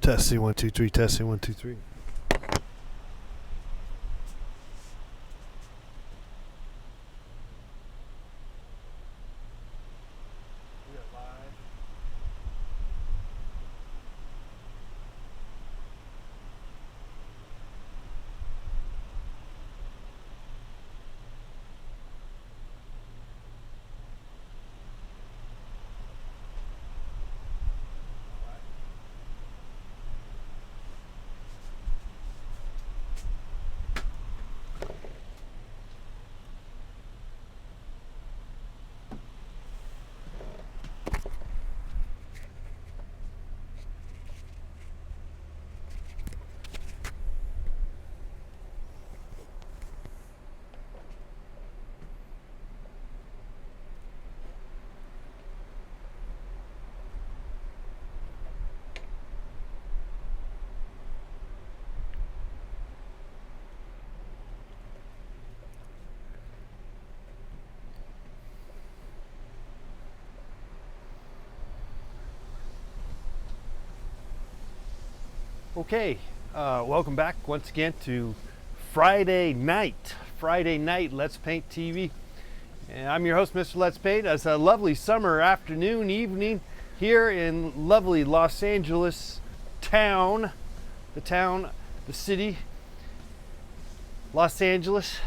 Testing 1 2 3. Testing 1 2 3. Okay, welcome back once again to Friday night Let's Paint TV. And I'm your host, Mr. Let's Paint. It's a lovely summer afternoon, evening here in lovely Los Angeles town, the city, Los Angeles,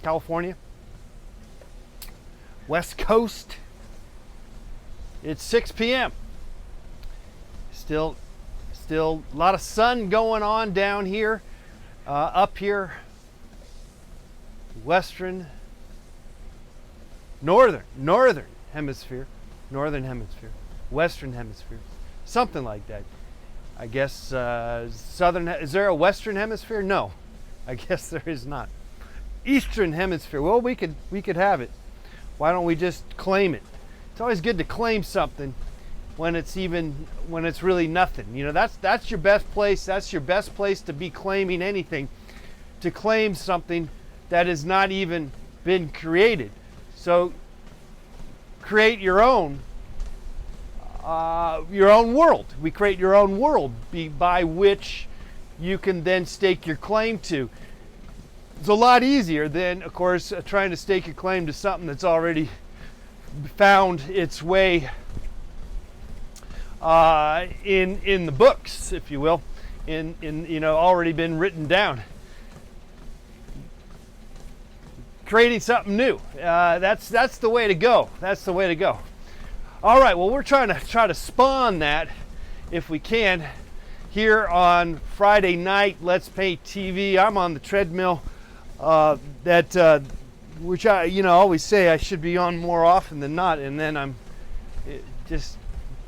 California, West Coast. It's 6 p.m. Still a lot of sun going on down here, up here, northern hemisphere, western hemisphere, something like that. I guess southern. Is there a western hemisphere? No, I guess there is not. Eastern hemisphere. Well, we could have it. Why don't we just claim it? It's always good to claim something when it's really nothing. You know, that's your best place. That's your best place to be claiming anything, to claim something that has not even been created. So create your own world. We create your own world by which you can then stake your claim to. It's a lot easier than, of course, trying to stake your claim to something that's already found its way in the books, if you will, in already been written down. Creating something new. That's the way to go. That's the way to go. All right. Well, we're trying to spawn that, if we can, here on Friday night. Let's Paint TV. I'm on the treadmill. Which I always say I should be on more often than not, and then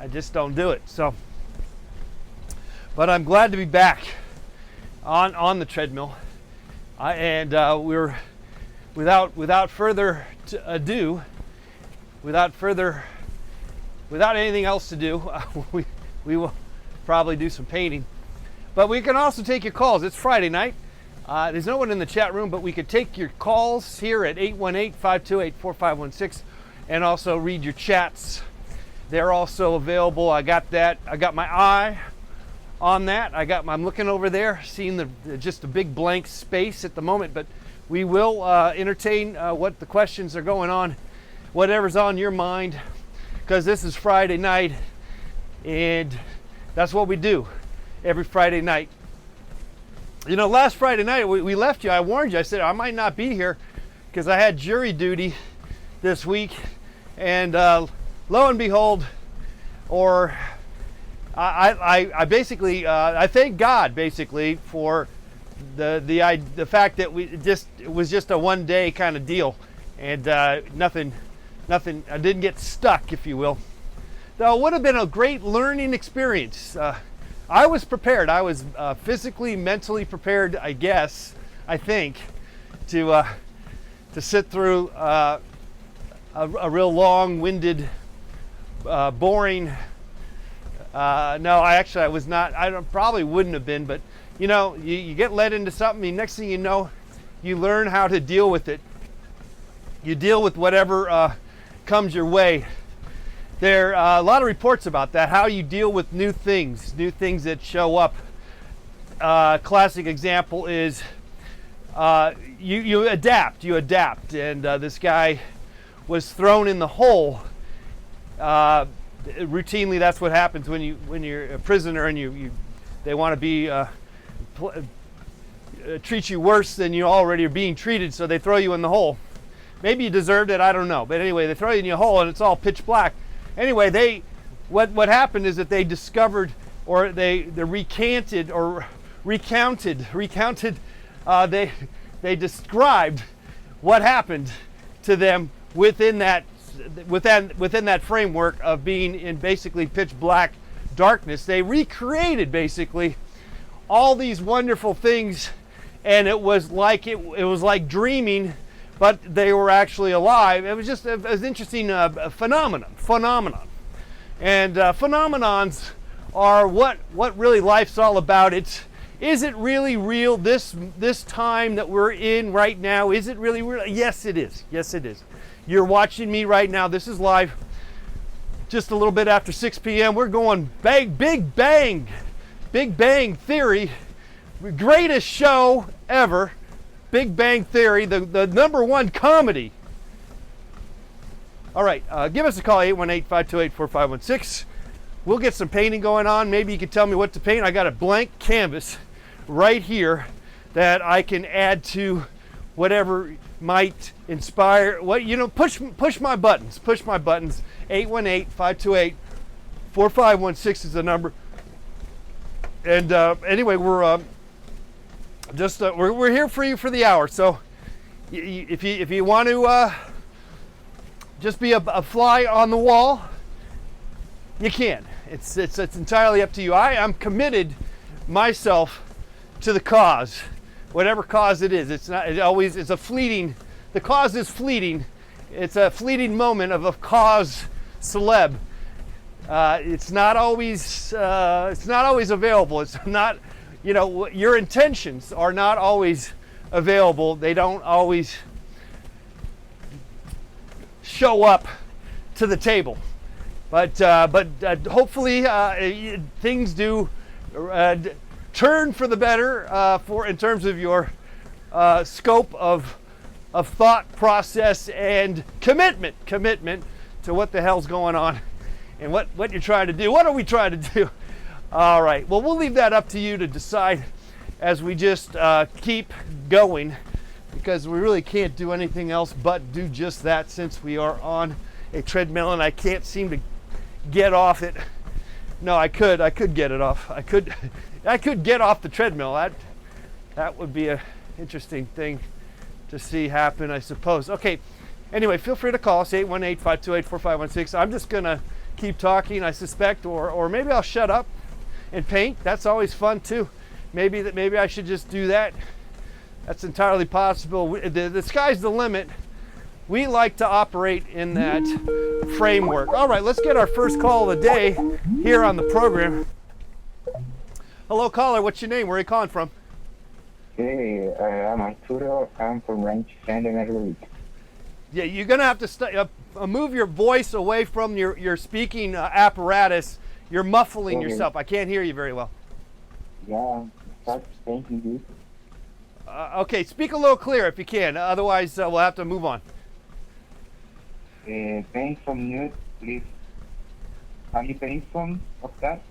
I just don't do it. So, but I'm glad to be back on the treadmill. We're without further ado, without anything else to do, we will probably do some painting. But we can also take your calls. It's Friday night. There's no one in the chat room, but we could take your calls here at 818-528-4516 and also read your chats. They're also available. I got that. I got my eye on that. I'm looking over there, seeing just a big blank space at the moment, but we will entertain what the questions are going on, whatever's on your mind, because this is Friday night, and that's what we do every Friday night. You know, last Friday night we left you. I warned you. I said I might not be here because I had jury duty this week, and lo and behold, I basically I thank God basically for the fact that it was just a one day kind of deal, and nothing. I didn't get stuck, if you will. Though it would have been a great learning experience. I was prepared. I was physically, mentally prepared, I think, to sit through a real long-winded, boring. No, I was not. Probably wouldn't have been. But you get led into something. And next thing you know, you learn how to deal with it. You deal with whatever comes your way. there are a lot of reports about that, how you deal with new things that show up. Classic example is you adapt, and this guy was thrown in the hole. Routinely, that's what happens when you're a prisoner and they want to be treat you worse than you already are being treated, so they throw you in the hole. Maybe you deserved it, I don't know, but anyway, they throw you in your hole and it's all pitch black. Anyway, what happened is that they discovered, or they recounted, they described what happened to them within that framework of being in basically pitch black darkness. They recreated basically all these wonderful things, and it was like dreaming, but they were actually alive. It was just an interesting phenomenon. And phenomenons are what really life's all about. Is it really real, this time that we're in right now? Is it really real? Yes, it is. Yes, it is. You're watching me right now. This is live. Just a little bit after 6 p.m. We're going Big Bang Theory. Greatest show ever. Big Bang Theory, the #1 comedy. All right, give us a call, 818-528-4516. We'll get some painting going on. Maybe you can tell me what to paint. I got a blank canvas right here that I can add to whatever might inspire. Push my buttons. 818-528-4516 is the number. And anyway, we're here for you for the hour. So if you want to just be a fly on the wall, you can. It's entirely up to you. I am committed myself to the cause, whatever cause it is. It's a fleeting. The cause is fleeting. It's a fleeting moment of a cause celeb. It's not always available. It's not, your intentions are not always available. They don't always show up to the table. But hopefully things do turn for the better in terms of your scope of thought process and commitment to what the hell's going on and what you're trying to do. What are we trying to do? All right. Well, we'll leave that up to you to decide as we just keep going, because we really can't do anything else but do just that, since we are on a treadmill and I can't seem to get off it. No, I could get it off. I could get off the treadmill. That would be an interesting thing to see happen, I suppose. Okay. Anyway, feel free to call us, 818-528-4516. I'm just gonna keep talking, I suspect, or maybe I'll shut up and paint. That's always fun too. Maybe I should just do that. That's entirely possible. The sky's the limit. We like to operate in that framework. All right, let's get our first call of the day here on the program. Hello, caller. What's your name? Where are you calling from? Hey, I'm Arturo. I'm from Rancho Santa Maria. Yeah, you're going to have to move your voice away from your speaking apparatus. You're muffling yourself. I can't hear you very well. Yeah, start thanking you. Okay, speak a little clearer if you can. Otherwise, we'll have to move on. Paint some nude, please. Have you paint some of that?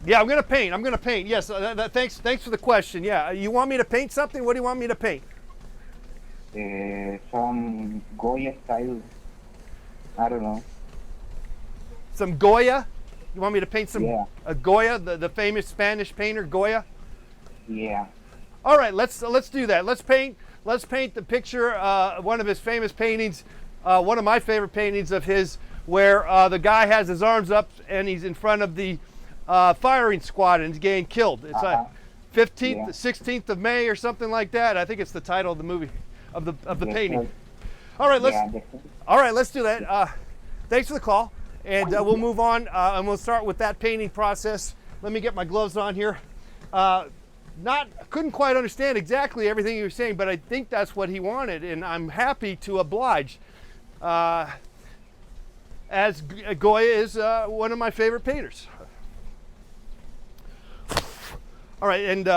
Yeah, I'm gonna paint. Yes. Thanks for the question. Yeah, you want me to paint something? What do you want me to paint? Some Goya style. I don't know. Some Goya? You want me to paint some? Yeah. Goya, the famous Spanish painter Goya. Yeah. All right, let's do that. Let's paint the picture. One of his famous paintings. One of my favorite paintings of his, where the guy has his arms up and he's in front of the firing squad and he's getting killed. It's 15th, 16th of May or something like that. I think it's the title of the movie, of the painting. Right. All right, let's do that. Thanks for the call, and we'll move on and we'll start with that painting process. Let me get my gloves on here. Couldn't quite understand exactly everything he was saying, but I think that's what he wanted, and I'm happy to oblige. as Goya is one of my favorite painters. All right, and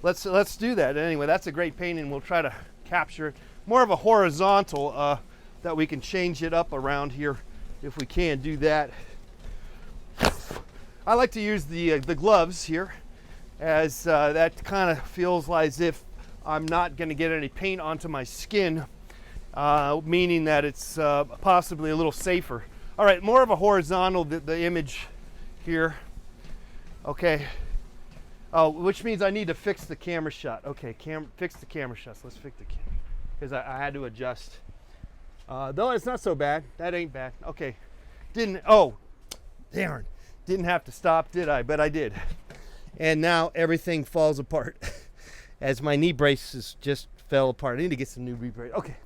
let's do that. Anyway, that's a great painting. We'll try to capture it. More of a horizontal that we can change it up around here if we can do that. I like to use the gloves here, as that kind of feels as if I'm not going to get any paint onto my skin, meaning that it's possibly a little safer. All right, more of a horizontal, the image here. Okay. Oh, which means I need to fix the camera shot. Okay, fix the camera shots. Let's fix the camera, because I had to adjust. Though it's not so bad. That ain't bad. Okay. Darn. Didn't have to stop, did I? But I did. And now everything falls apart as my knee braces just fell apart. I need to get some new knee braces. Okay.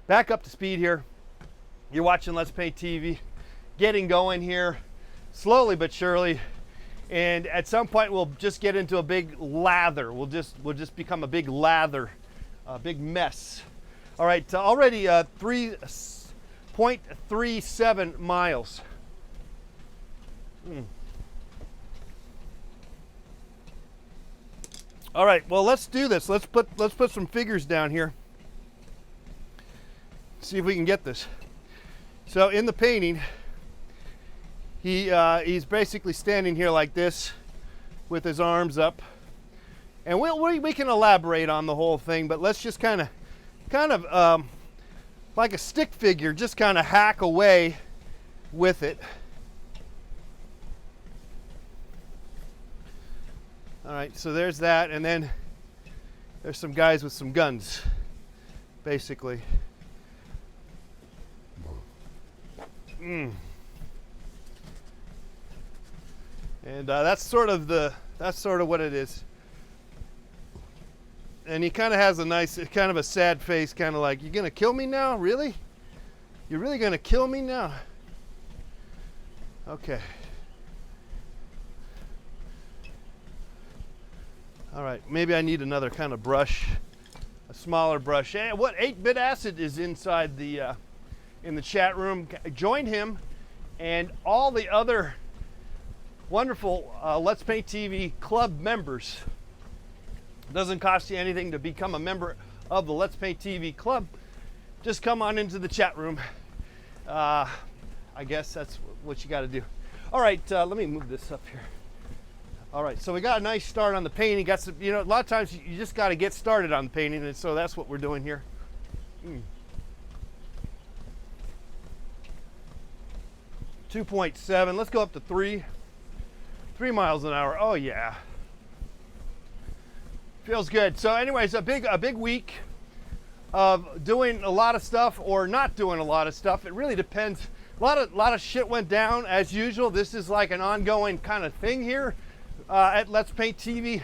Back up to speed here. You're watching Let's Paint TV. Getting going here slowly but surely. And at some point we'll just get into a big lather. We'll just become a big lather, a big mess. All right, already 3.37 miles. All right, well, let's do this. Let's put some figures down here. See if we can get this. So in the painting, he's basically standing here like this with his arms up, and we can elaborate on the whole thing, but let's just kind of like a stick figure, just kind of hack away with it. All right, so there's that, and then there's some guys with some guns, basically. And that's sort of what it is. And he kind of has a nice, kind of a sad face, kind of like, "You're gonna kill me now? Really? You're really gonna kill me now?" Okay. All right, maybe I need another kind of brush, a smaller brush. Hey, what 8-Bit Acid is inside the in the chat room. Join him and all the other wonderful Let's Paint TV club members. It doesn't cost you anything to become a member of the Let's Paint TV club. Just come on into the chat room. I guess that's what you got to do. All right, let me move this up here. All right, so we got a nice start on the painting. Got some, a lot of times you just got to get started on the painting, and so that's what we're doing here. 2.7. Let's go up to 3 miles an hour. Oh yeah, feels good. So, anyways, a big week of doing a lot of stuff or not doing a lot of stuff. It really depends. A lot of shit went down as usual. This is like an ongoing kind of thing here. At Let's Paint TV,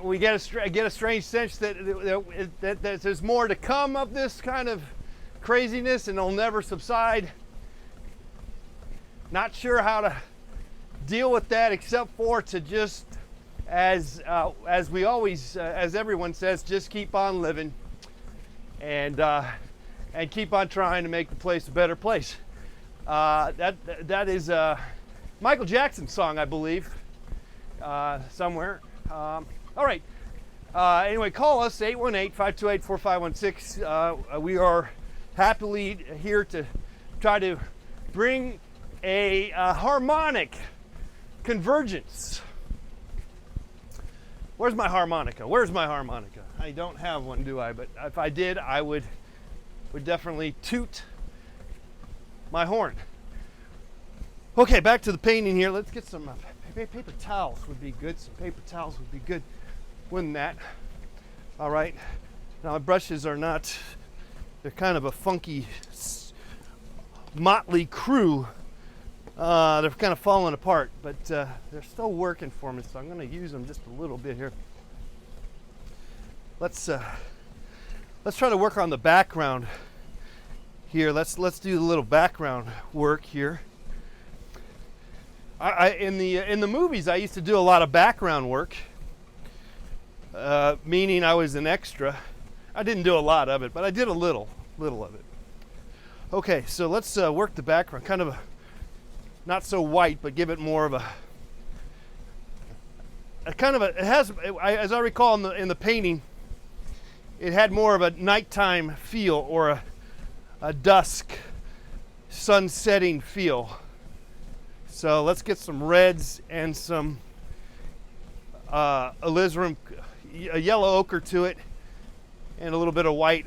we get a strange sense that there's more to come of this kind of craziness, and it'll never subside. Not sure how to deal with that, except for to just, as we always, as everyone says, just keep on living, and keep on trying to make the place a better place. That is Michael Jackson's song, I believe, somewhere. All right. Anyway, call us, 818-528-4516. We are happily here to try to bring a harmonic convergence. Where's my harmonica? Where's my harmonica? I don't have one, do I? But if I did, I would definitely toot my horn. Okay, back to the painting here. Let's get some paper towels would be good. Some paper towels would be good. Wouldn't that? All right. Now my brushes are not, they're kind of a funky, motley crew. They're kind of falling apart, but they're still working for me, so I'm going to use them just a little bit here. Let's try to work on the background here. Let's do a little background work here. In the movies, I used to do a lot of background work, meaning I was an extra. I didn't do a lot of it, but I did a little of it. Okay, so let's work the background, kind of a, not so white, but give it more of a kind of a, it has, as I recall in the painting, it had more of a nighttime feel, or a dusk, sun setting feel. So let's get some reds and some alizarin, a yellow ochre to it, and a little bit of white.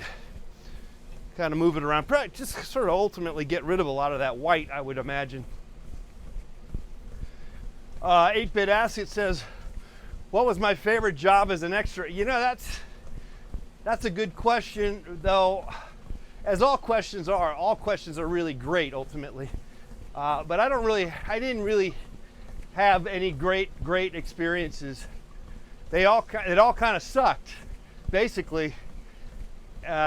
Kind of move it around, just sort of ultimately get rid of a lot of that white, I would imagine. 8-Bit Acid says, what was my favorite job as an extra? You know, that's a good question, though, as all questions are really great ultimately. But I didn't really have any great experiences. It all kind of sucked, basically.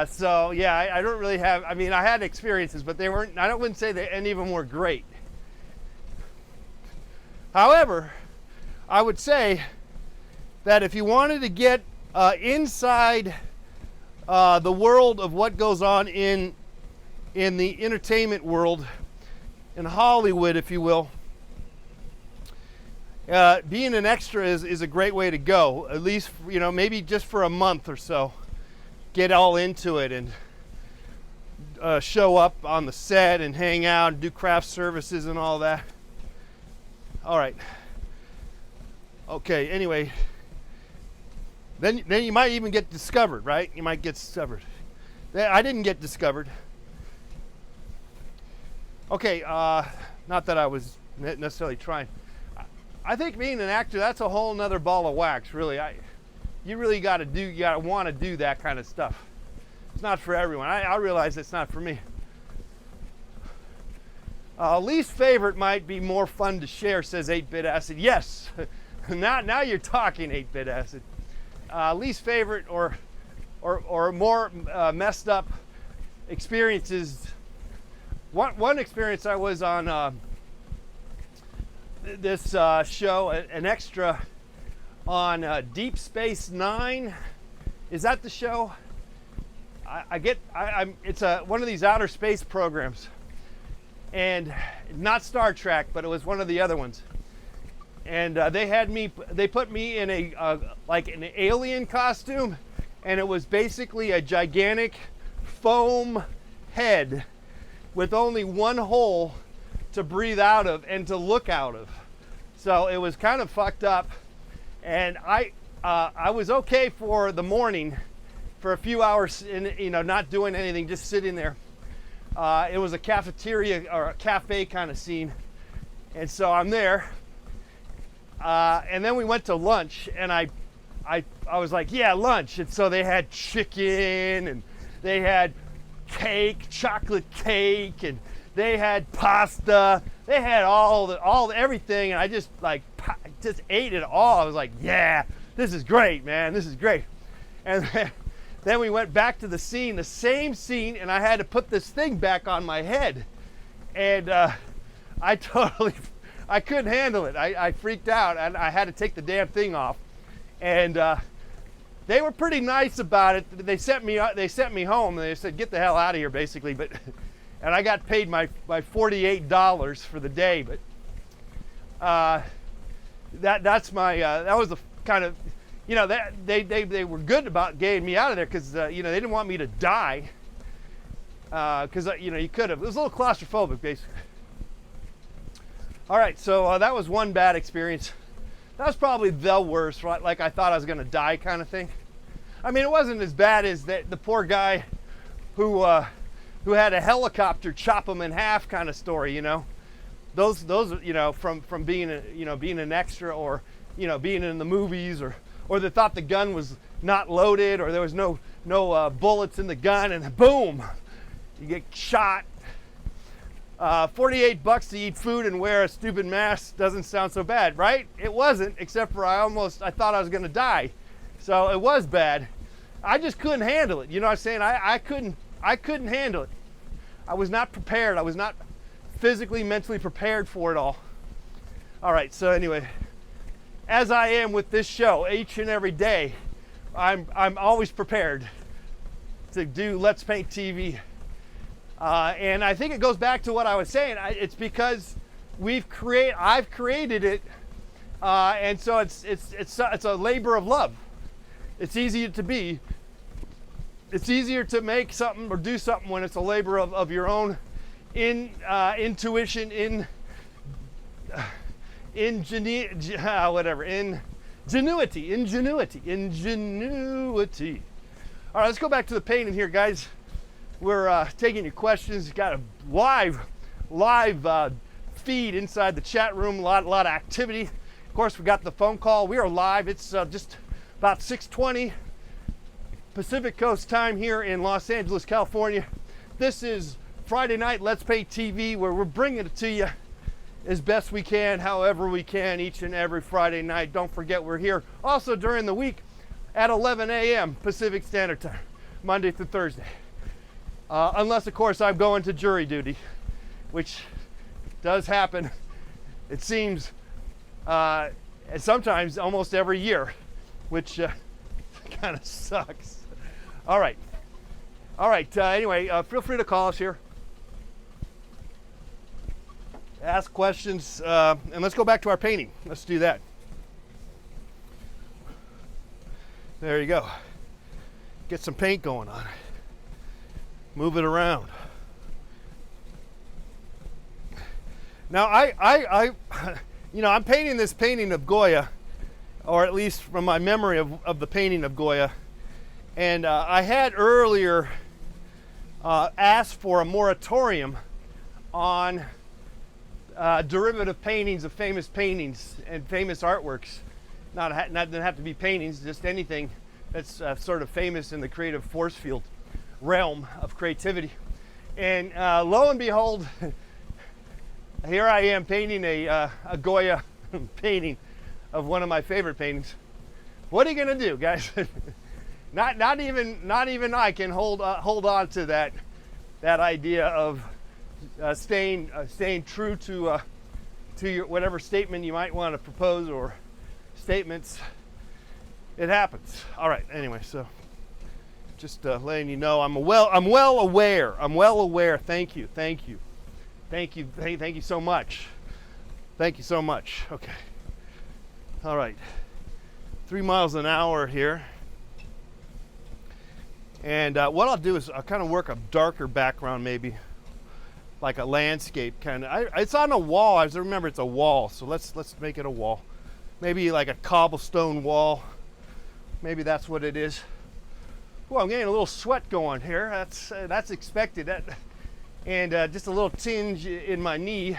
So yeah, I don't really have, I mean, I had experiences, but they weren't, I wouldn't say that any of them were great. However, I would say that if you wanted to get inside the world of what goes on in the entertainment world, in Hollywood, if you will, being an extra is a great way to go. At least, you know, maybe just for a month or so. Get all into it and show up on the set and hang out and do craft services and all that. All right. Okay, anyway. Then you might even get discovered, right? You might get discovered. I didn't get discovered. Okay, not that I was necessarily trying. I think being an actor, that's a whole nother ball of wax, really. You really got to want to do that kind of stuff. It's not for everyone. I realize it's not for me. Least favorite might be more fun to share, says 8-Bit Acid. Yes, now you're talking, 8-Bit Acid. Least favorite or more messed up experiences. One experience, I was on this show, an extra on Deep Space Nine. Is that the show? It's one of these outer space programs, and not Star Trek, but it was one of the other ones. And they put me in a like an alien costume, and it was basically a gigantic foam head with only one hole to breathe out of and to look out of. So it was kind of fucked up. And I was okay for the morning, for a few hours, not doing anything, just sitting there. It was a cafeteria or a cafe kind of scene, and so I'm there. And then we went to lunch, and I was like, yeah, lunch. And so they had chicken, and they had cake, chocolate cake, and they had pasta. They had everything, and I just ate it all. I was like, yeah, this is great, man. This is great. And then we went back to the same scene, and I had to put this thing back on my head. And I couldn't handle it. I freaked out, and I had to take the damn thing off. And they were pretty nice about it. They sent me home, and they said, get the hell out of here, basically. And I got paid my $48 for the day. But that was the kind of, that they were good about getting me out of there, because they didn't want me to die, because you could have. It was a little claustrophobic, basically. All right, so that was one bad experience. That was probably the worst, right? Like I thought I was going to die kind of thing. I mean, it wasn't as bad as the poor guy who had a helicopter chop him in half kind of story, Those from being being an extra, or being in the movies, or they thought the gun was not loaded, or there was no bullets in the gun, and boom, you get shot. $48 to eat food and wear a stupid mask doesn't sound so bad, right? It wasn't, except for I thought I was going to die. So it was bad. I just couldn't handle it. You know what I'm saying? I couldn't handle it. I was not prepared. I was not physically, mentally prepared for it all. All right, so anyway, as I am with this show each and every day, I'm always prepared to do Let's Paint TV And I think it goes back to what I was saying. It's because I've created it, and so it's a labor of love. It's easier to be. It's easier to make something or do something when it's a labor of your own intuition, ingenuity. All right, let's go back to the painting here, guys. We're taking your questions. Got a live feed inside the chat room. A lot of activity. Of course, we got the phone call. We are live. It's just about 6:20 Pacific Coast time here in Los Angeles, California. This is Friday Night Let's Paint TV, where we're bringing it to you as best we can, however we can, each and every Friday night. Don't forget, we're here also during the week at 11 a.m. Pacific Standard Time, Monday through Thursday. Unless, of course, I'm going to jury duty, which does happen, it seems, sometimes almost every year, which kind of sucks. All right. Anyway, feel free to call us here. Ask questions, and let's go back to our painting. Let's do that. There you go. Get some paint going on. Move it around. Now, I'm painting this painting of Goya, or at least from my memory of the painting of Goya. And I had earlier asked for a moratorium on derivative paintings of famous paintings and famous artworks. Not doesn't have to be paintings, just anything that's sort of famous in the creative force field realm of creativity. And lo and behold, here I am painting a Goya painting of one of my favorite paintings. What are you gonna do, guys? not even I can hold on to that idea of staying true to your whatever statement you might want to propose or statements. It happens. All right. Anyway, so just letting you know, I'm well aware. Thank you so much. Thank you so much. Okay. All right. 3 miles an hour here. And what I'll do is I'll kind of work a darker background, maybe like a landscape kind of. It's on a wall. I remember it's a wall, so let's make it a wall. Maybe like a cobblestone wall. Maybe that's what it is. Well, I'm getting a little sweat going here. That's expected. And just a little tinge in my knee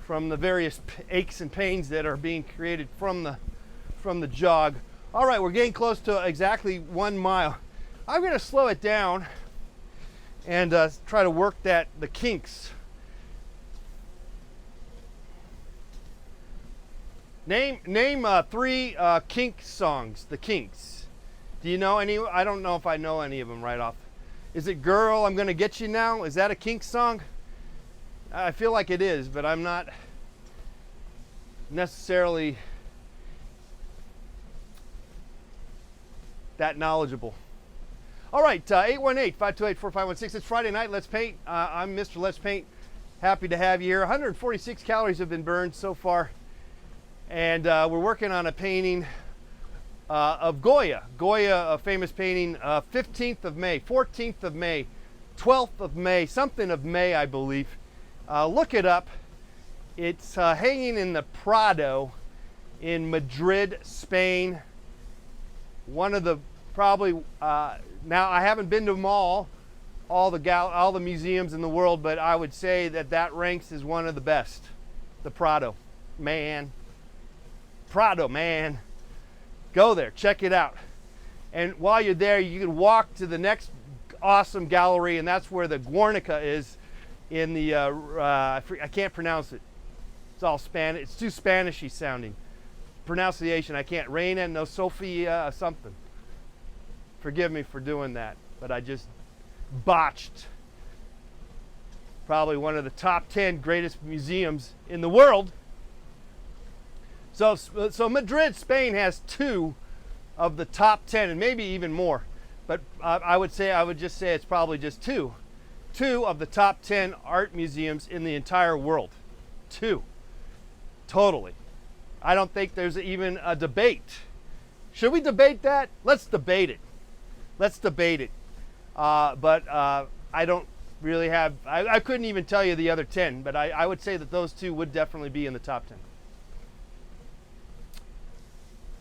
from the various aches and pains that are being created from the jog. All right, we're getting close to exactly 1 mile. I'm going to slow it down and try to work the kinks. Name 3 Kink songs. The Kinks. Do you know any? I don't know if I know any of them right off. Is it "Girl, I'm Gonna Get You Now"? Is that a Kinks song? I feel like it is, but I'm not necessarily that knowledgeable. All right, 818-528-4516. It's Friday night. Let's paint. I'm Mr. Let's Paint. Happy to have you here. 146 calories have been burned so far. And we're working on a painting of Goya. Goya, a famous painting, 15th of May, 14th of May, 12th of May, something of May, I believe. Look it up. It's hanging in the Prado in Madrid, Spain. One of the probably, now I haven't been to them all the museums in the world, but I would say that ranks as one of the best. The Prado, man. Prado, man. Go there, check it out. And while you're there, you can walk to the next awesome gallery, and that's where the Guernica is in the, I can't pronounce it. It's all Spanish. It's too Spanishy sounding. Pronunciation, I can't. Reina no Sofia something. Forgive me for doing that, but I just botched probably one of the top 10 greatest museums in the world. So Madrid, Spain has 2 of the top 10, and maybe even more. But I would just say it's probably just 2. 2 of the top 10 art museums in the entire world. 2. Totally. I don't think there's even a debate. Should we debate that? Let's debate it. Let's debate it. But I don't really have, I couldn't even tell you the other 10, but I would say that those 2 would definitely be in the top 10.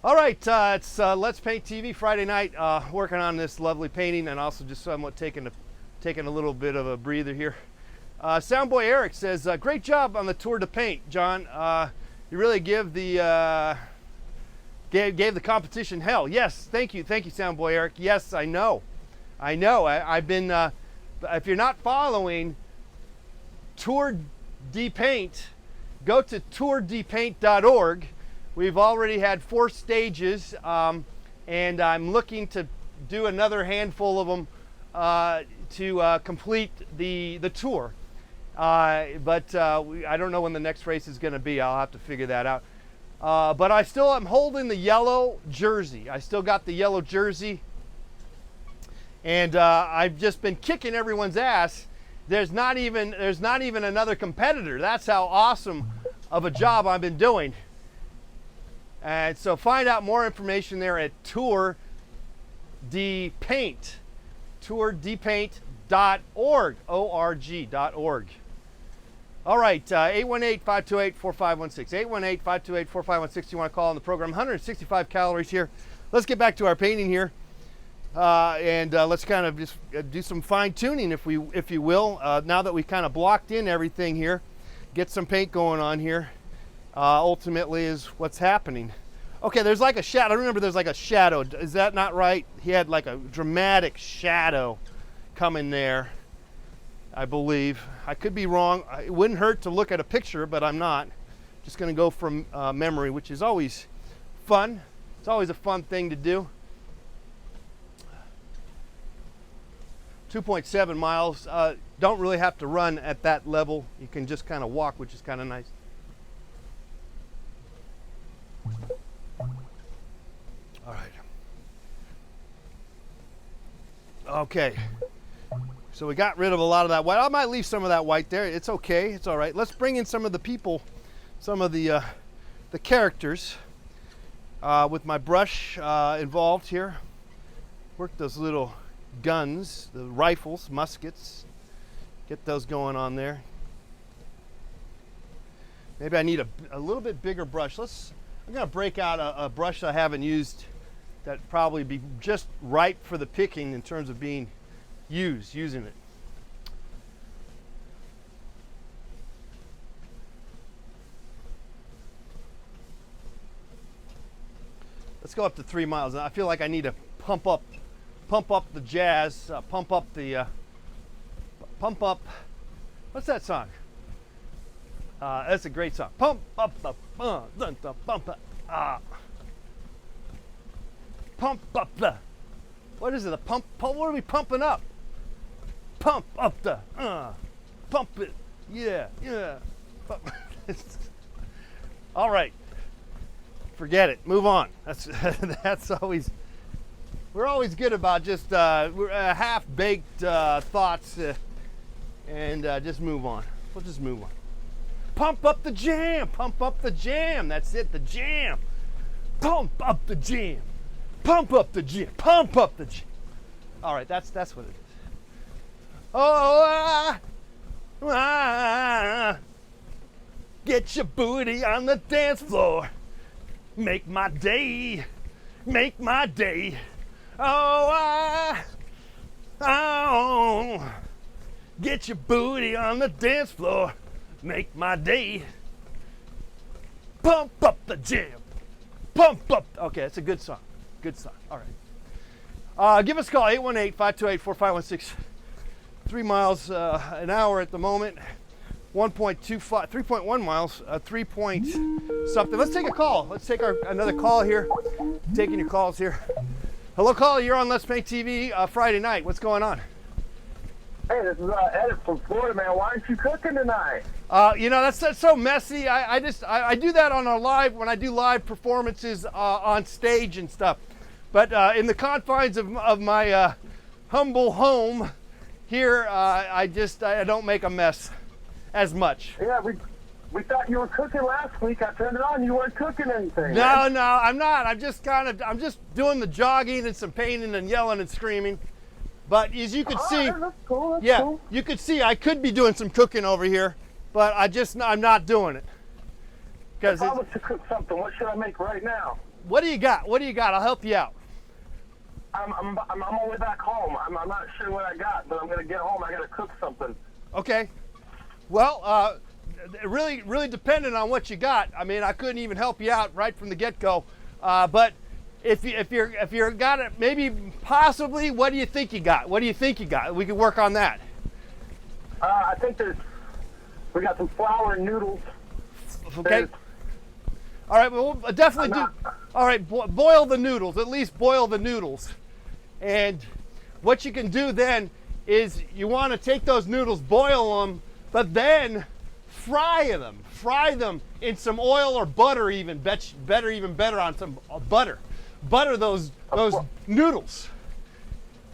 All right, it's Let's Paint TV Friday night, working on this lovely painting and also just somewhat taking a little bit of a breather here. Soundboy Eric says, great job on the Tour de Paint, John. You really gave the competition hell. Yes, thank you, Soundboy Eric. Yes, I know. I've been, if you're not following Tour de Paint, go to tourdepaint.org. We've already had 4 stages, and I'm looking to do another handful of them to complete the tour. But I don't know when the next race is going to be. I'll have to figure that out. But I still am holding the yellow jersey. I still got the yellow jersey. And I've just been kicking everyone's ass. There's not even another competitor. That's how awesome of a job I've been doing. And so find out more information there at Tour de Paint, tourdepaint.org, O-R-G.org. All right, 818-528-4516, 818-528-4516. You want to call on the program. 165 calories here. Let's get back to our painting here. And let's kind of just do some fine tuning, if you will, now that we've kind of blocked in everything here. Get some paint going on here. Ultimately is what's happening. Okay, there's like a shadow. I remember there's like a shadow. Is that not right? He had like a dramatic shadow coming there, I believe. I could be wrong. It wouldn't hurt to look at a picture, but I'm not. Just going to go from memory, which is always fun. It's always a fun thing to do. 2.7 miles. Don't really have to run at that level. You can just kind of walk, which is kind of nice. All right. Okay. So we got rid of a lot of that white. I might leave some of that white there. It's okay. It's all right. Let's bring in some of the people, some of the characters with my brush involved here. Work those little guns, the rifles, muskets. Get those going on there. Maybe I need a little bit bigger brush. I'm going to break out a brush I haven't used that probably be just right for the picking in terms of being using it. Let's go up to 3 miles. I feel like I need to pump up the jazz, pump up. What's that song? That's a great song. Pump up the pump up the. What is it? The pump. What are we pumping up? Pump up the. Pump it. Yeah. All right. Forget it. Move on. That's always. We're always good about just half-baked thoughts, and just move on. We'll just move on. Pump up the jam. Pump up the jam. That's it. The jam. Pump up the jam. Pump up the jam. Pump up the jam. All right. That's what it is. Oh, get your booty on the dance floor. Make my day. Make my day. Oh, get your booty on the dance floor. Make my day. Pump up the jam. Pump up. Okay, that's a good song. Good song. All right. Give us a call, 818-528-4516. 3 miles an hour at the moment. 1.25, 3.1 miles, 3 point something. Let's take a call. Let's take another call here. Taking your calls here. Hello, caller. You're on Let's Paint TV Friday night. What's going on? Hey, this is Ed from Florida, man. Why aren't you cooking tonight? That's so messy. I do that on when I do live performances on stage and stuff. But in the confines of my humble home here I don't make a mess as much. Yeah, we thought you were cooking last week. I turned it on. You weren't cooking anything. No, I'm not. I'm just doing the jogging and some painting and yelling and screaming. But as you could see, That's cool. That's yeah, cool. you could see I could be doing some cooking over here, but I'm not doing it. Because If I was to cook something, what should I make right now? what do you got? What do you got? I'll help you out. I'm on my way back home. I'm not sure what I got, but I'm gonna get home. I gotta cook something. Okay. Well, really depending on what you got. I mean, I couldn't even help you out right from the get-go. But if you're got it, maybe possibly, what do you think you got? What do you think you got? We could work on that. I think we got some flour and noodles. Okay. There's- All right. Well, we'll definitely do. I'm All right. Boil the noodles. At least boil the noodles. And what you can do then is you want to take those noodles, boil them, but then fry them. Fry them in some oil or butter, even better on some butter. Butter those noodles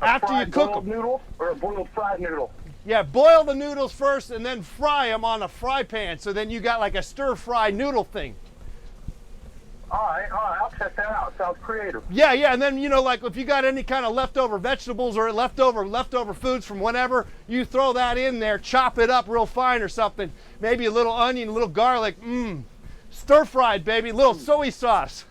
after you fried cook boiled them. noodle or a boiled fried noodle? Yeah, boil the noodles first and then fry them on a fry pan. So then you got like a stir fry noodle thing. All right, I'll check that out. Sounds creative. Yeah, and then like if you got any kind of leftover vegetables or leftover foods from whatever, you throw that in there, chop it up real fine or something. Maybe a little onion, a little garlic. Stir fried, baby. Little soy sauce.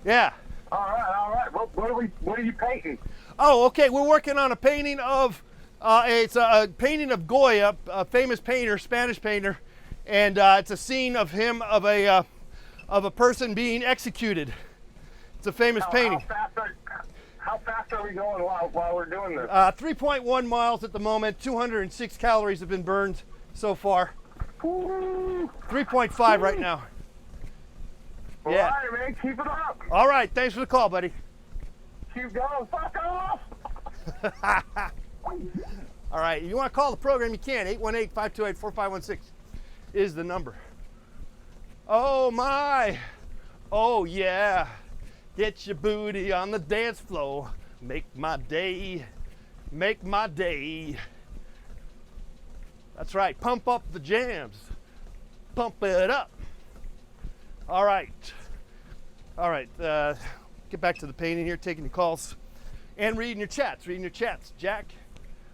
Yeah. All right. Well, what are you painting? Oh, okay. We're working on a painting of it's a painting of Goya, a famous painter, Spanish painter, and it's a scene of him of a person being executed. It's a famous painting. How fast are we going while we're doing this? 3.1 miles at the moment. 206 calories have been burned so far. Ooh. 3.5 right now. All Yeah. right, man. Keep it up. All right. Thanks for the call, buddy. Keep going. Fuck off. All right. If you want to call the program, you can. 818-528-4516 is the number. Oh, my. Oh, yeah. Get your booty on the dance floor. Make my day. Make my day. That's right. Pump up the jams. Pump it up. All right. All right. Get back to the painting here, taking your calls and reading your chats. Jack.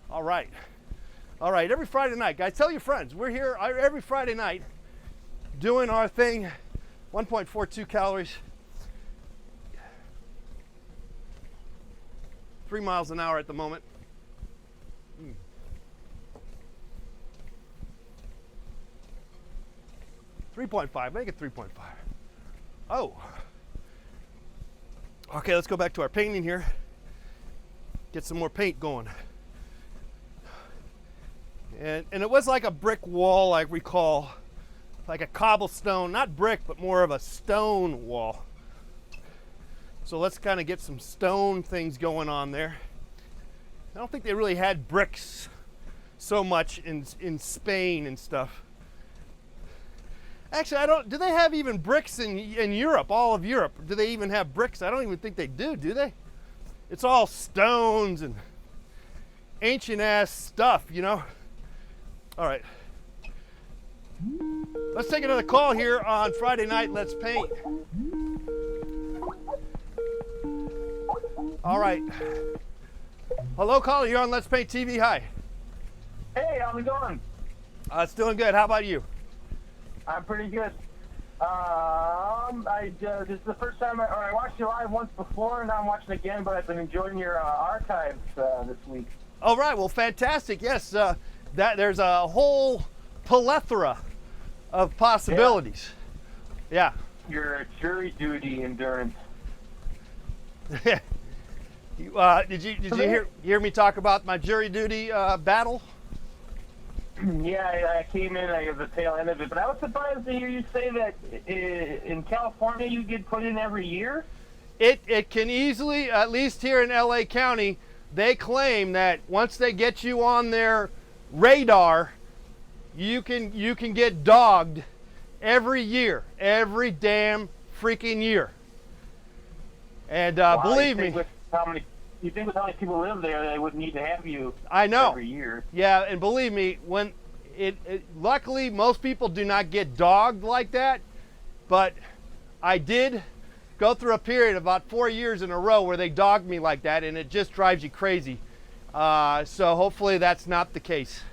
All right. All right. Every Friday night, guys, tell your friends. We're here every Friday night doing our thing. 1.42 calories. 3 miles an hour at the moment. 3.5. Make it 3.5. Oh. Okay, let's go back to our painting here. Get some more paint going. And it was like a brick wall, I recall. Like a cobblestone, not brick, but more of a stone wall. So let's kind of get some stone things going on there. I don't think they really had bricks so much in Spain and stuff. Actually, do they have even bricks in Europe, all of Europe? Do they even have bricks? I don't even think they do they? It's all stones and ancient ass stuff, you know? All right. Let's take another call here on Friday night. Let's paint. All right. Hello, caller. You're on Let's Paint TV. Hi. Hey, how's it going? It's doing good. How about you? I'm pretty good. This is the first time I watched you live once before, and now I'm watching again. But I've been enjoying your archives this week. All right. Well, fantastic. Yes. There's a whole plethora of possibilities. Yeah. Your jury duty endurance. Did you hear me talk about my jury duty battle? Yeah, I came in at the tail end of it, but I was surprised to hear you say that in California you get put in every year. It can easily, at least here in LA County, they claim that once they get you on their radar, you can get dogged every year, every damn freaking year. And Wow, believe you me, think with how many You think with how many people live there, they would need to have you I know. every year. Yeah, and believe me, when luckily most people do not get dogged like that, but I did go through a period of about 4 years in a row where they dogged me like that, and it just drives you crazy. So hopefully that's not the case.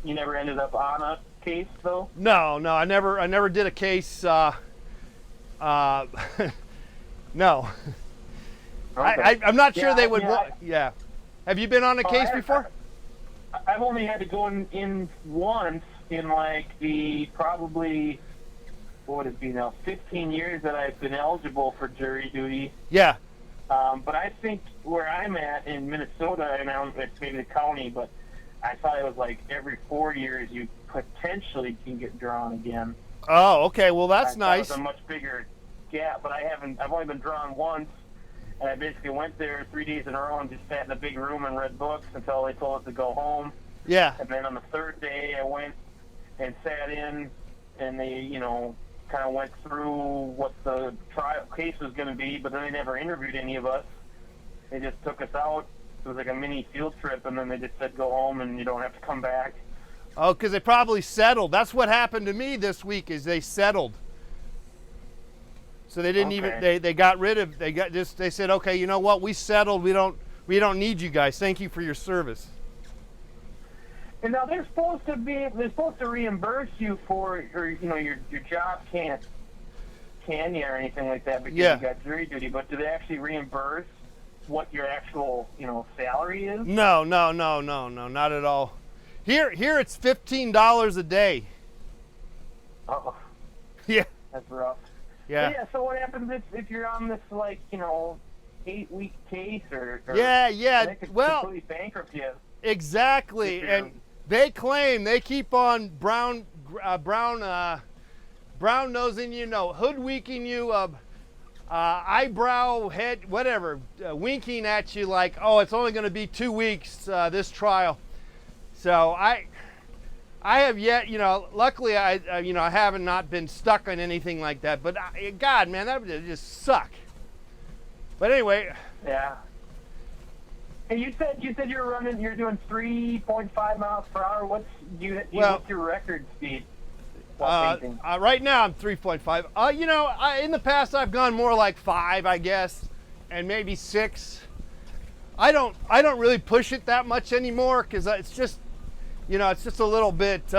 You never ended up on a case, though? No, I never did a case. No. Okay. I'm not sure Yeah, they would. yeah, Yeah. Have you been on a case before? I've only had to go in once in like the probably, what would it be now, 15 years that I've been eligible for jury duty. Yeah. But I think where I'm at in Minnesota, and I don't, it's maybe the county, but I thought it was like every 4 years you potentially can get drawn again. Oh, okay. Well, that's I nice. thought it was a much bigger gap, but I've only been drawn once. And I basically went there 3 days in a row and just sat in a big room and read books until they told us to go home. Yeah. And then on the third day, I went and sat in, and they, kind of went through what the trial case was going to be, but then they never interviewed any of us. They just took us out. It was like a mini field trip, and then they just said, go home and you don't have to come back. Oh, because they probably settled. That's what happened to me this week. Is they settled. So they didn't even they got rid of they said, okay, you know what, we settled, we don't need you guys, thank you for your service. And now they're supposed to reimburse you for your job can't you or anything like that because you got jury duty, but do they actually reimburse what your actual salary is? No, not at all. Here it's $15 a day. Oh, Yeah. that's rough. Yeah. So what happens if you're on this 8-week case or Yeah. they could Well, completely bankrupt you? exactly. And they claim they keep on brown nosing you, hoodwinking you, eyebrow, head, whatever, winking at you like, oh, it's only going to be 2 weeks, this trial. So I have yet, luckily I haven't not been stuck on anything like that, but God, man, that would just suck. But anyway. Yeah. And you said you're doing 3.5 miles per hour. What's your record speed? Right now I'm 3.5. In the past I've gone more like 5, I guess, and maybe 6. I don't really push it that much anymore because it's just a little bit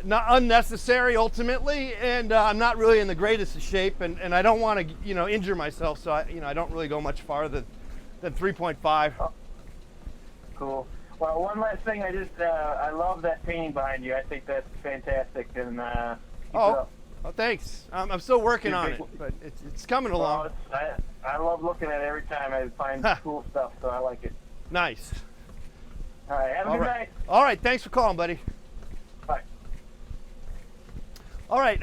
not unnecessary ultimately, and I'm not really in the greatest of shape, and I don't want to injure myself, so I don't really go much farther than 3.5. Oh, cool. Well, one last thing, I love that painting behind you. I think that's fantastic, and keep it up. Oh, thanks. I'm still working on it, but it's coming along. Well, I love looking at it every time. I find cool stuff, so I like it. Nice. All right, have a good night. All right, thanks for calling, buddy. Bye. All right,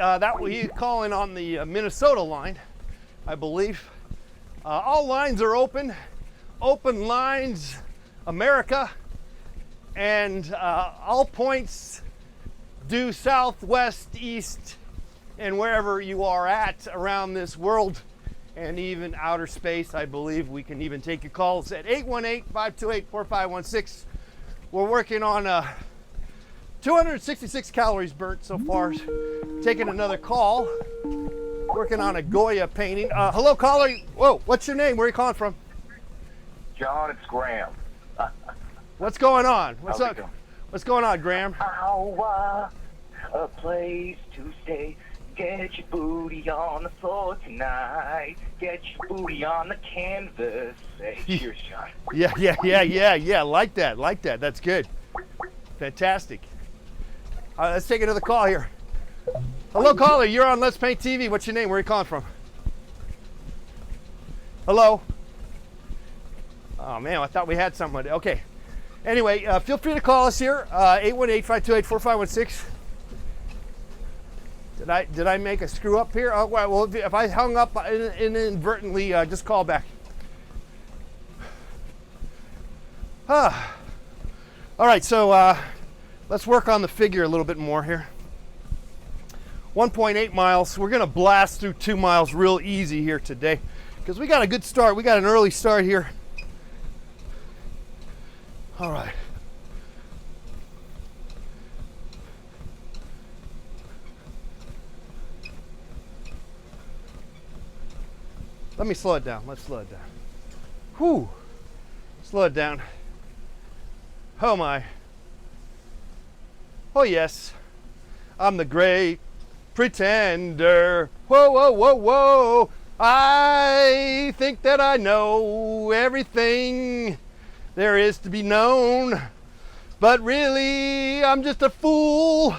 he's calling on the Minnesota line, I believe. All lines are open. Open lines, America. And all points due south, west, east, and wherever you are at around this world and even outer space. I believe we can even take your calls at 818-528-4516. We're working on 266 calories burnt so far. Taking another call. Working on a Goya painting. Hello, caller. Whoa, what's your name? Where are you calling from? John, it's Graham. What's going on? What's How's up? it going? What's going on, Graham? A place to stay. Get your booty on the floor tonight. Get your booty on the canvas. Hey, cheers, John. Yeah. Like that. That's good. Fantastic. Let's take another call here. Hello, caller. You're on Let's Paint TV. What's your name? Where are you calling from? Hello. Oh man, I thought we had somebody. Okay. Anyway, feel free to call us here. 818-528-4516. Did I make a screw up here? Oh, well, if I hung up inadvertently, just call back. All right, so let's work on the figure a little bit more here. 1.8 miles. We're going to blast through 2 miles real easy here today. because we got a good start. We got an early start here. All right. Let me slow it down. Let's slow it down. Whew. Slow it down. Oh my. Oh yes. I'm the great pretender. Whoa, whoa, whoa, whoa. I think that I know everything there is to be known. But really, I'm just a fool.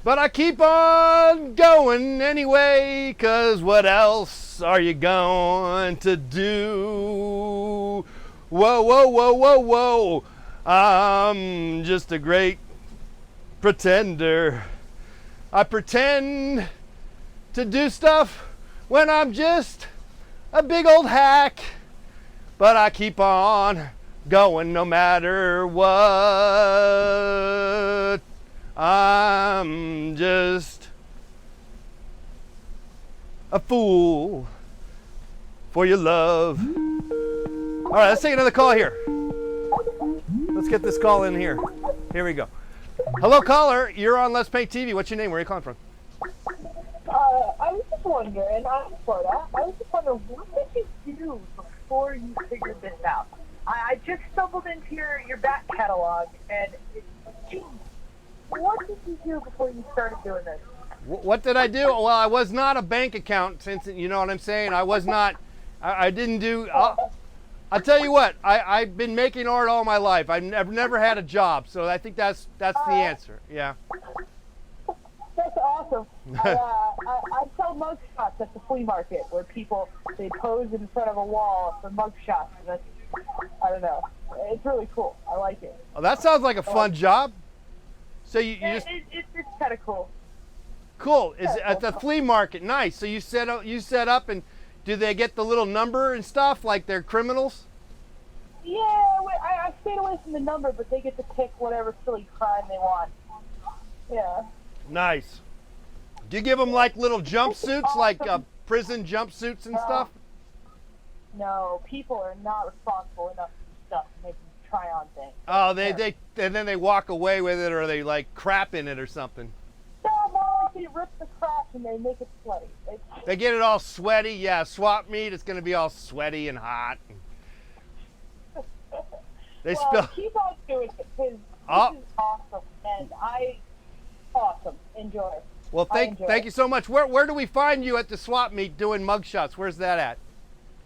But I keep on going anyway, 'cause what else are you going to do? Whoa, whoa, whoa, whoa, whoa. I'm just a great pretender. I pretend to do stuff when I'm just a big old hack. But I keep on going no matter what. I'm just a fool for your love. All right, let's take another call here. Let's get this call in here. Here we go. Hello, caller. You're on Let's Paint TV. What's your name? Where are you calling from? I was just wondering, I'm in Florida, I was just wondering, what did you do before you figured this out? I just stumbled into your back catalog, and geez, what did you do before you started doing this? What did I do? Well, I was not a bank account, since you know what I'm saying. I was not. I didn't do. I'll tell you what. I've been making art all my life. I've never had a job, so I think that's the answer. Yeah. That's awesome. I sell mug shots at the flea market where people, they pose in front of a wall for mug shots. And that's, I don't know. It's really cool. I like it. Oh, that sounds like a fun job. So you just It's kind of cool. cool. Is it at the flea market? Nice. So you set up, and do they get the little number and stuff like they're criminals? Yeah, I stayed away from the number, but they get to pick whatever silly crime they want. Yeah. Nice. Do you give them like little jumpsuits, like prison jumpsuits and stuff? No, people are not responsible enough for stuff to make them try on things. Oh, they and then they walk away with it, or they like crap in it or something. No, more like they rip the crap and they make it sweaty. They get it all sweaty. Yeah, swap meat. It's gonna be all sweaty and hot. They Well, spill. keep on doing it, because Oh. this is awesome, and awesome. Enjoy. Well, thank you so much. Where do we find you at the swap meet doing mugshots? Where's that at?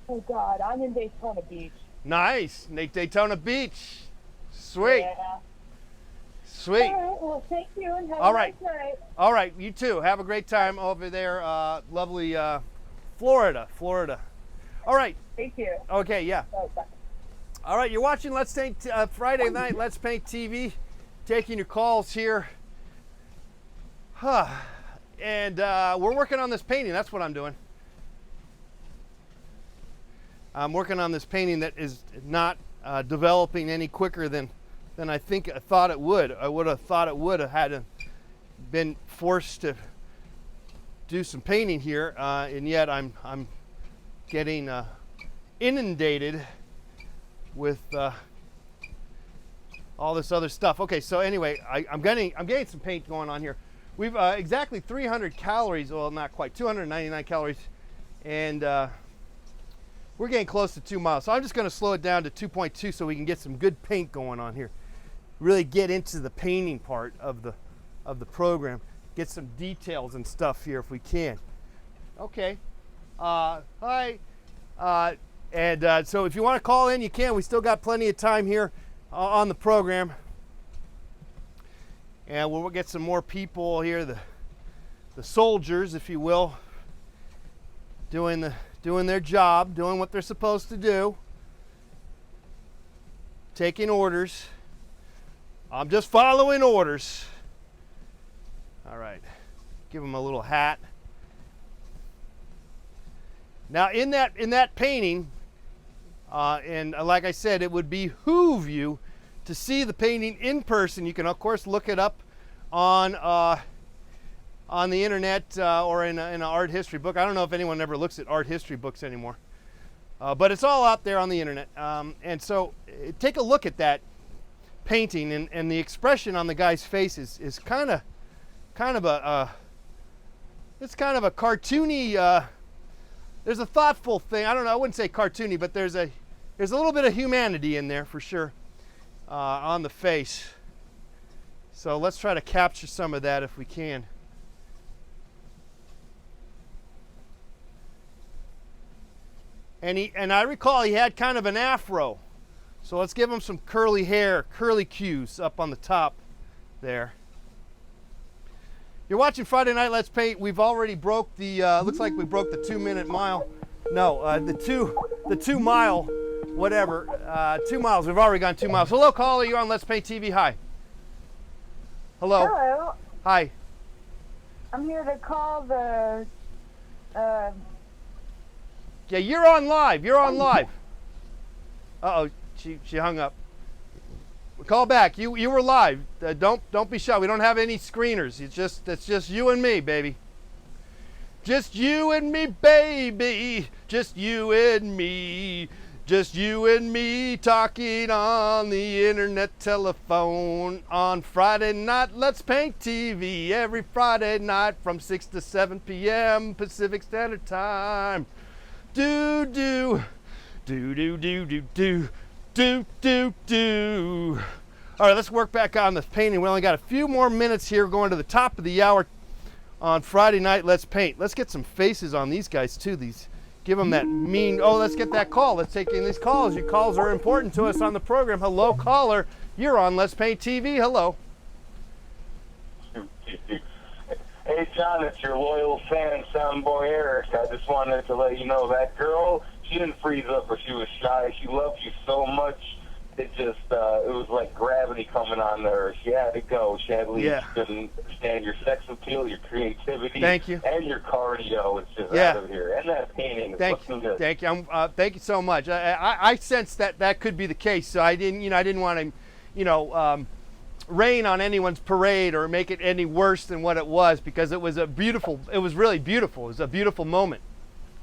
Oh God, I'm in Daytona Beach. Nice, Daytona Beach. Sweet, Yeah. sweet. All right, well, thank you, and have All a right. nice night. All right, you too. Have a great time over there, lovely Florida. All right. Thank you. Okay, yeah. Bye. All right, you're watching Let's Paint Friday night. Let's Paint TV. Taking your calls here. And we're working on this painting. That's what I'm doing. I'm working on this painting that is not developing any quicker than I thought it would. I would have thought it would have had been forced to do some painting here, and yet I'm getting inundated with all this other stuff. Okay, so anyway, I'm getting some paint going on here. We've exactly 300 calories, well, not quite, 299 calories, and we're getting close to 2 miles. So I'm just going to slow it down to 2.2 so we can get some good paint going on here. Really get into the painting part of the program. Get some details and stuff here if we can. Okay. Hi. So if you want to call in, you can. We still got plenty of time here on the program. And we'll get some more people here, the soldiers, if you will, doing their job, doing what they're supposed to do, taking orders. I'm just following orders. All right, give them a little hat. Now in that painting, and like I said, it would behoove you to see the painting in person. You can of course look it up on on the internet or in an art history book. I don't know if anyone ever looks at art history books anymore, but it's all out there on the internet. And so take a look at that painting, and the expression on the guy's face is kind of a it's kind of a cartoony. There's a thoughtful thing. I don't know. I wouldn't say cartoony, but there's a little bit of humanity in there for sure on the face. So let's try to capture some of that if we can. And I recall he had kind of an afro. So let's give him some curly hair, curly cues up on the top there. You're watching Friday Night Let's Paint. We've already broke the, looks like we broke the 2-minute mile. No, the 2 mile, whatever, 2 miles. We've already gone 2 miles. Hello, caller. You're on Let's Paint TV. Hi. Hello. Hello. Hi. I'm here to call the. Yeah, you're on live. You're on live. Uh-oh, she hung up. Call back. You were live. Don't be shy. We don't have any screeners. It's just you and me, baby. Just you and me, baby. Just you and me. Just you and me talking on the internet telephone on Friday Night Let's Paint TV every Friday night from 6 to 7 p.m. Pacific Standard Time. Do do do do do do do do do do. All right, let's work back on this painting. We only got a few more minutes here going to the top of the hour on Friday Night Let's Paint. Let's get some faces on these guys too. Give them that mean, oh, let's get that call. Let's take in these calls. Your calls are important to us on the program. Hello, caller. You're on Let's Paint TV. Hello. Hey, John, it's your loyal fan, Soundboy Eric. I just wanted to let you know that girl, she didn't freeze up or she was shy. She loved you so much. It just, it was like gravity coming on her. She had to go. She had to leave. Yeah. She couldn't stand your sex appeal, your creativity. Thank you. And your cardio. It's just out of here. And that painting is looking good. Thank you. Thank you so much. I sensed that could be the case, so I didn't want to, rain on anyone's parade or make it any worse than what it was, because it was really beautiful. It was a beautiful moment.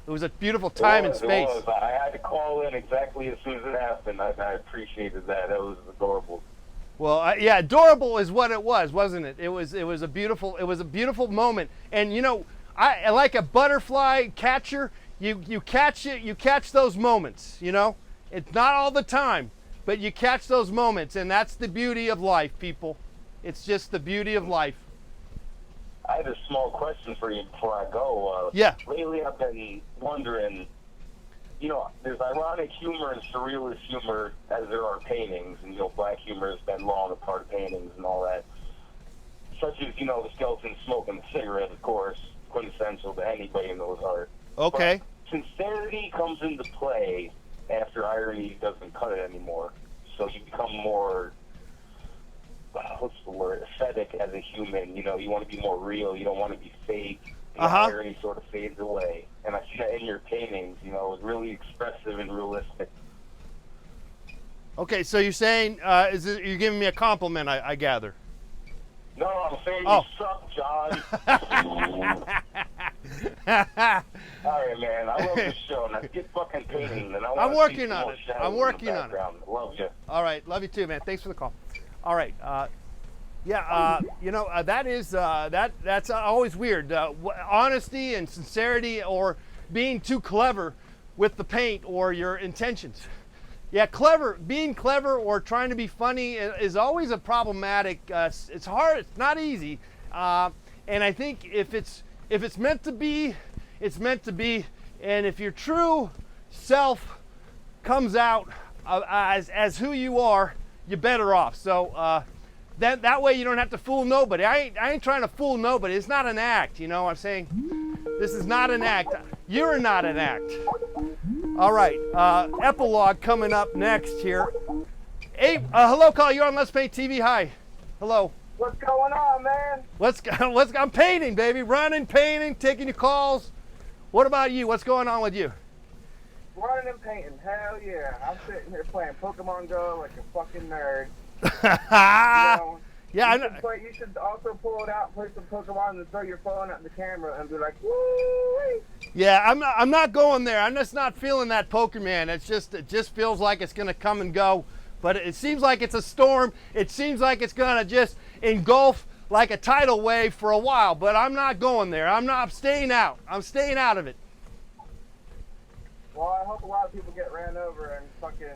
It was a beautiful time and space. It was. I had to call in exactly as soon as it happened. I appreciated that. It was adorable. Well, yeah, adorable is what it was, wasn't it? It was a beautiful moment. And I like a butterfly catcher. You catch it. You catch those moments. It's not all the time, but you catch those moments, and that's the beauty of life, people. It's just the beauty of life. I had a small question for you before I go. Yeah. Lately, I've been wondering, there's ironic humor and surrealist humor as there are paintings, and, black humor has been long a part of paintings and all that. Such as, the skeleton smoking a cigarette, of course, quintessential to anybody who knows art. Okay. But sincerity comes into play after irony doesn't cut it anymore. So you become more, what's the word, aesthetic as a human. You want to be more real. You don't want to be fake. The irony sort of fades away. And I see that in your paintings. It's really expressive and realistic. Okay, so you're saying, you're giving me a compliment, I gather. No, I'm saying you suck, John. All right, man. I love the show. Now get fucking painting. And I'm working on it. I'm working on it. Love you. All right. Love you too, man. Thanks for the call. All right. That's always weird. Honesty and sincerity, or being too clever with the paint or your intentions. Yeah, being clever or trying to be funny is always a problematic. It's hard. It's not easy. And I think if it's meant to be, it's meant to be. And if your true self comes out as who you are, you're better off. So that way you don't have to fool nobody. I ain't trying to fool nobody. It's not an act. You know what I'm saying? This is not an act. You're not an act. All right. Epilogue coming up next here. Hey, hello, call. You're on Let's Paint TV. Hi. Hello. What's going on, man? I'm painting, baby. Running, painting, taking your calls. What about you? What's going on with you? Running and painting. Hell yeah. I'm sitting here playing Pokemon Go like a fucking nerd. Yeah, You should also pull it out, play some Pokemon, and throw your phone at the camera and be like, woo! yeah, I'm not going there. I'm just not feeling that Pokemon. It just feels like it's gonna come and go. But it seems like it's a storm. It seems like it's gonna just engulf like a tidal wave for a while. But I'm not going there. I'm staying out. I'm staying out of it. Well, I hope a lot of people get ran over and fucking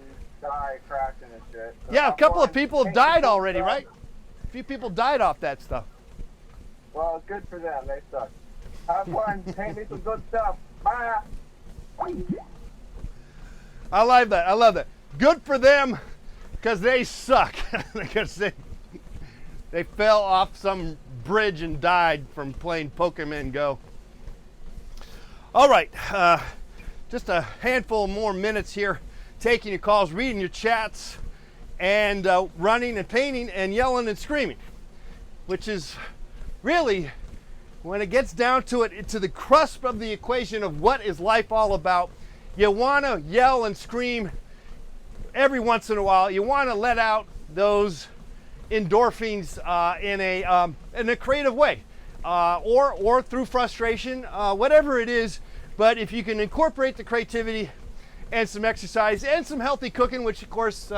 die crashing and shit. So Yeah, a have couple of fun. people have Paint died some already, stuff. right? A few people died off that stuff. Well, good for them. They suck. Have fun. Paint me some good stuff. Bye. I love that. I love that. Good for them, because they suck. Because they fell off some bridge and died from playing Pokemon Go. All right, just a handful more minutes here, taking your calls, reading your chats, and running and painting and yelling and screaming, which is really, when it gets down to it, to the crust of the equation of what is life all about. You want to yell and scream every once in a while. You want to let out those endorphins in a creative way, or through frustration, whatever it is. But if you can incorporate the creativity and some exercise and some healthy cooking, which of course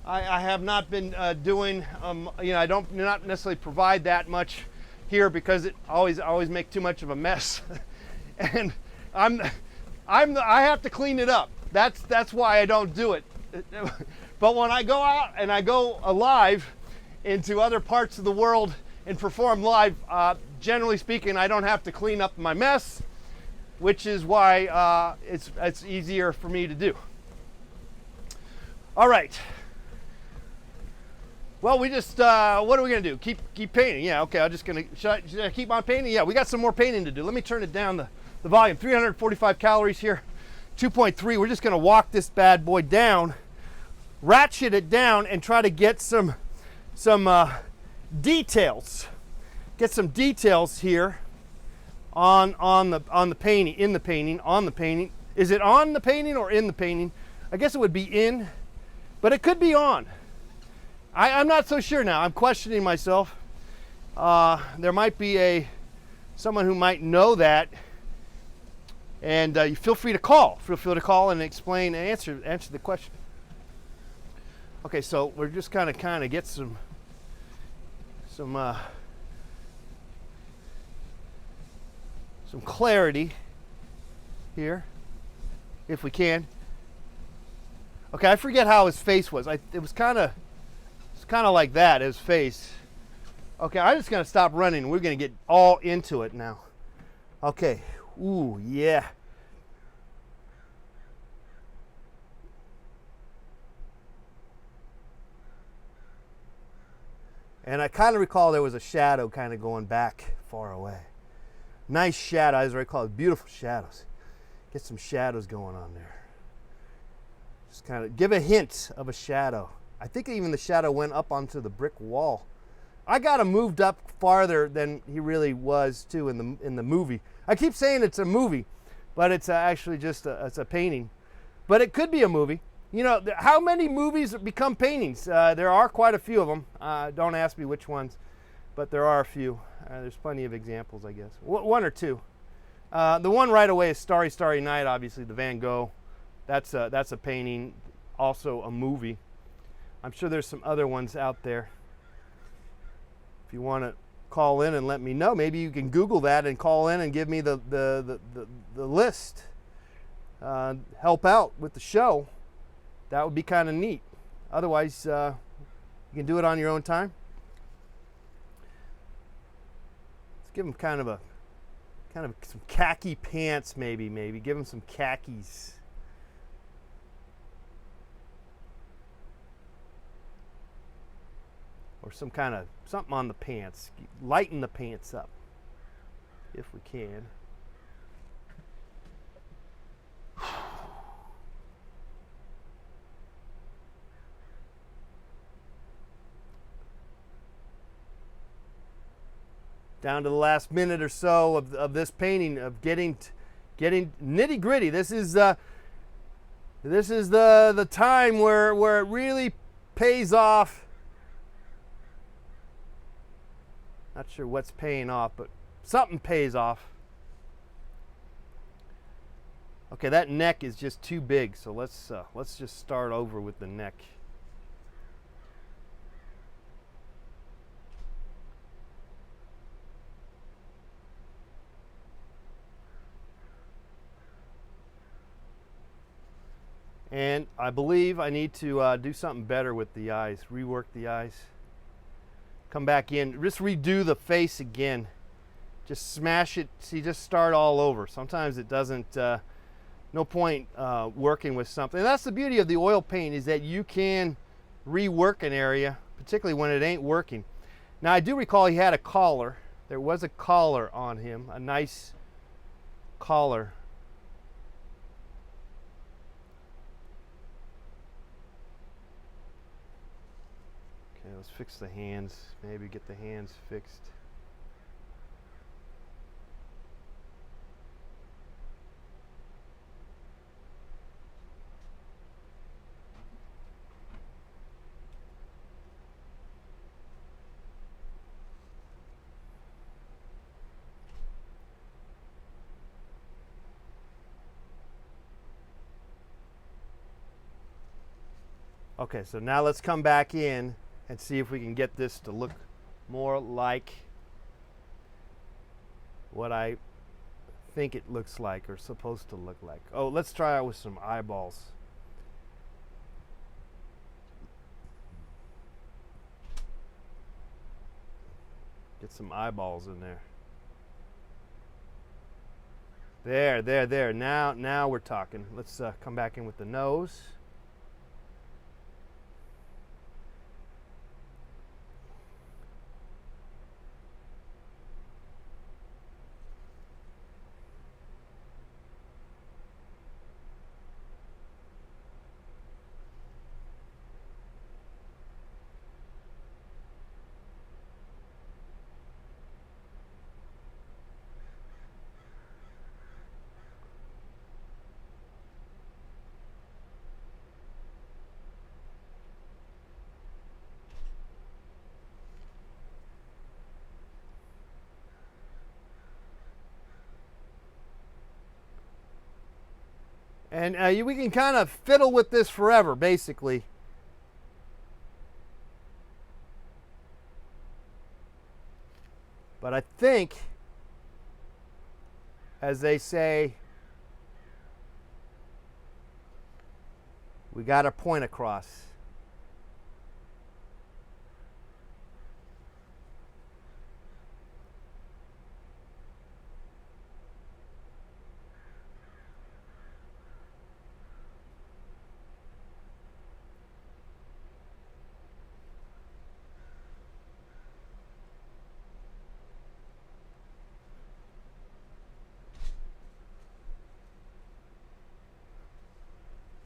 I have not been doing. I don't not necessarily provide that much here because it always make too much of a mess, and I have to clean it up. That's why I don't do it. But when I go out and I go live into other parts of the world and perform live, generally speaking, I don't have to clean up my mess, which is why it's easier for me to do. All right. Well, we just what are we gonna do? Keep painting? Yeah. Okay. Should I keep on painting? Yeah. We got some more painting to do. Let me turn it down the volume. 345 calories here. 2.3. We're just gonna walk this bad boy down, ratchet it down, and try to get some details. Get some details here on the painting, in the painting, on the painting. Is it on the painting or in the painting? I guess it would be in, but it could be on. I'm not so sure now. I'm questioning myself. There might be someone who might know that, and you feel free to call. Feel free to call and explain and answer the question. Okay, so we're just kind of get some clarity here, if we can. Okay, I forget how his face was. It was kind of like that, his face. Okay, I'm just gonna stop running. We're gonna get all into it now. Okay. Ooh, yeah. And I kind of recall there was a shadow kind of going back far away. Nice shadow, as I recall, beautiful shadows. Get some shadows going on there. Just kind of give a hint of a shadow. I think even the shadow went up onto the brick wall. I got him moved up farther than he really was too in the movie. I keep saying it's a movie, but it's actually just it's a painting. But it could be a movie. You know, how many movies become paintings? There are quite a few of them. Don't ask me which ones, but there are a few. There's plenty of examples, I guess. One or two. The one right away is Starry, Starry Night, obviously, the Van Gogh. That's a painting, also a movie. I'm sure there's some other ones out there. If you want to call in and let me know, maybe you can Google that and call in and give me the list. Help out with the show. That would be kind of neat. Otherwise, you can do it on your own time. Let's give them kind of some khaki pants, maybe. Give them some khakis. Or something on the pants. Lighten the pants up, if we can. Down to the last minute or so of this painting, of getting nitty gritty. This is the time where it really pays off Not sure what's paying off, but something pays off. Okay, that neck is just too big, so let's just start over with the neck. And I believe I need to do something better with the eyes, rework the eyes. Come back in, just redo the face again. Just smash it, see, just start all over. Sometimes it doesn't, no point working with something. And that's the beauty of the oil paint, is that you can rework an area, particularly when it ain't working. Now I do recall he had a collar. There was a collar on him, a nice collar. Okay, let's fix the hands. Maybe get the hands fixed. Okay, so now let's come back in and see if we can get this to look more like what I think it looks like or supposed to look like. Oh, let's try out with some eyeballs. Get some eyeballs in there. There. Now we're talking. Let's come back in with the nose. And we can kind of fiddle with this forever, basically. But I think, as they say, we got a point across.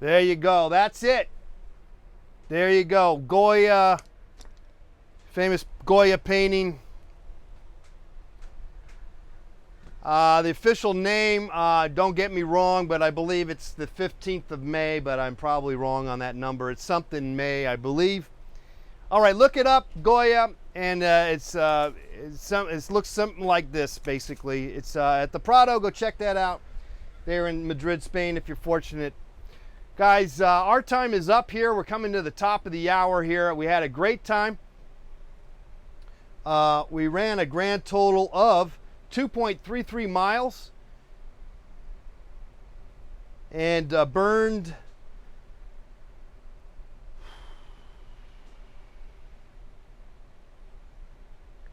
There you go. That's it. There you go. Goya, famous Goya painting. The official name, don't get me wrong, but I believe it's the 15th of May, but I'm probably wrong on that number. It's something May, I believe. All right, look it up, Goya, and it looks something like this, basically. It's at the Prado. Go check that out there in Madrid, Spain, if you're fortunate. Guys, our time is up here. We're coming to the top of the hour here. We had a great time. We ran a grand total of 2.33 miles and burned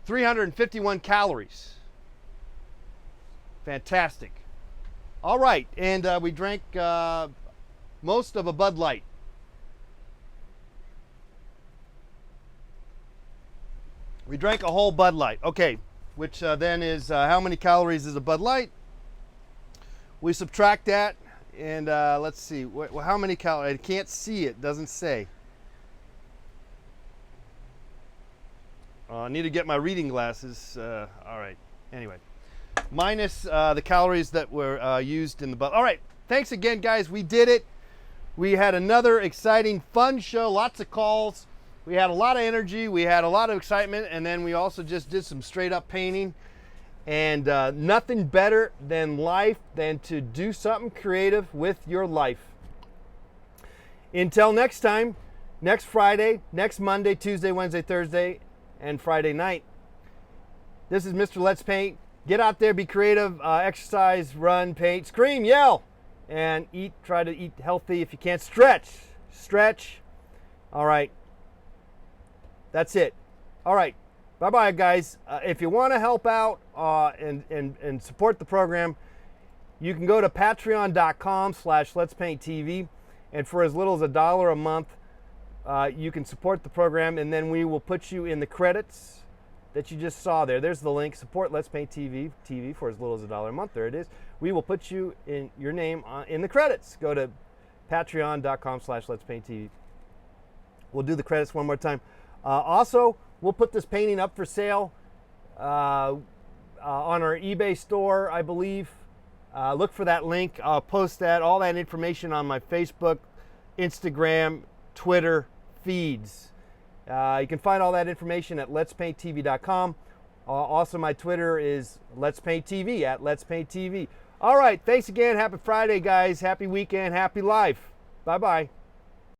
$351 calories. Fantastic. All right, and we drank most of a Bud Light. We drank a whole Bud Light. Okay, which then is how many calories is a Bud Light? We subtract that, and let's see, how many calories? I can't see it, doesn't say. I need to get my reading glasses. All right, anyway. Minus the calories that were used in the Bud. All right, thanks again, guys. We did it. We had another exciting, fun show, lots of calls. We had a lot of energy, we had a lot of excitement, and then we also just did some straight up painting. And nothing better than life than to do something creative with your life. Until next time, next Friday, next Monday, Tuesday, Wednesday, Thursday, and Friday night. This is Mr. Let's Paint. Get out there, be creative, exercise, run, paint, scream, yell, and eat. Try to eat healthy. If you can't, stretch. All right. That's it. All right. Bye-bye, guys. If you want to help out and support the program, you can go to patreon.com/letspainttv, and for as little as $1 a month, you can support the program, and then we will put you in the credits that you just saw there. There's the link. Support Let's Paint TV for as little as $1 a month. There it is. We will put you in your name in the credits. Go to patreon.com/letspainttv. We'll do the credits one more time. Also, we'll put this painting up for sale on our eBay store, I believe. Look for that link. I'll post all that information on my Facebook, Instagram, Twitter feeds. You can find all that information at letspainttv.com. Also, my Twitter is letspainttv, at letspainttv. All right, thanks again. Happy Friday, guys. Happy weekend. Happy life. Bye-bye.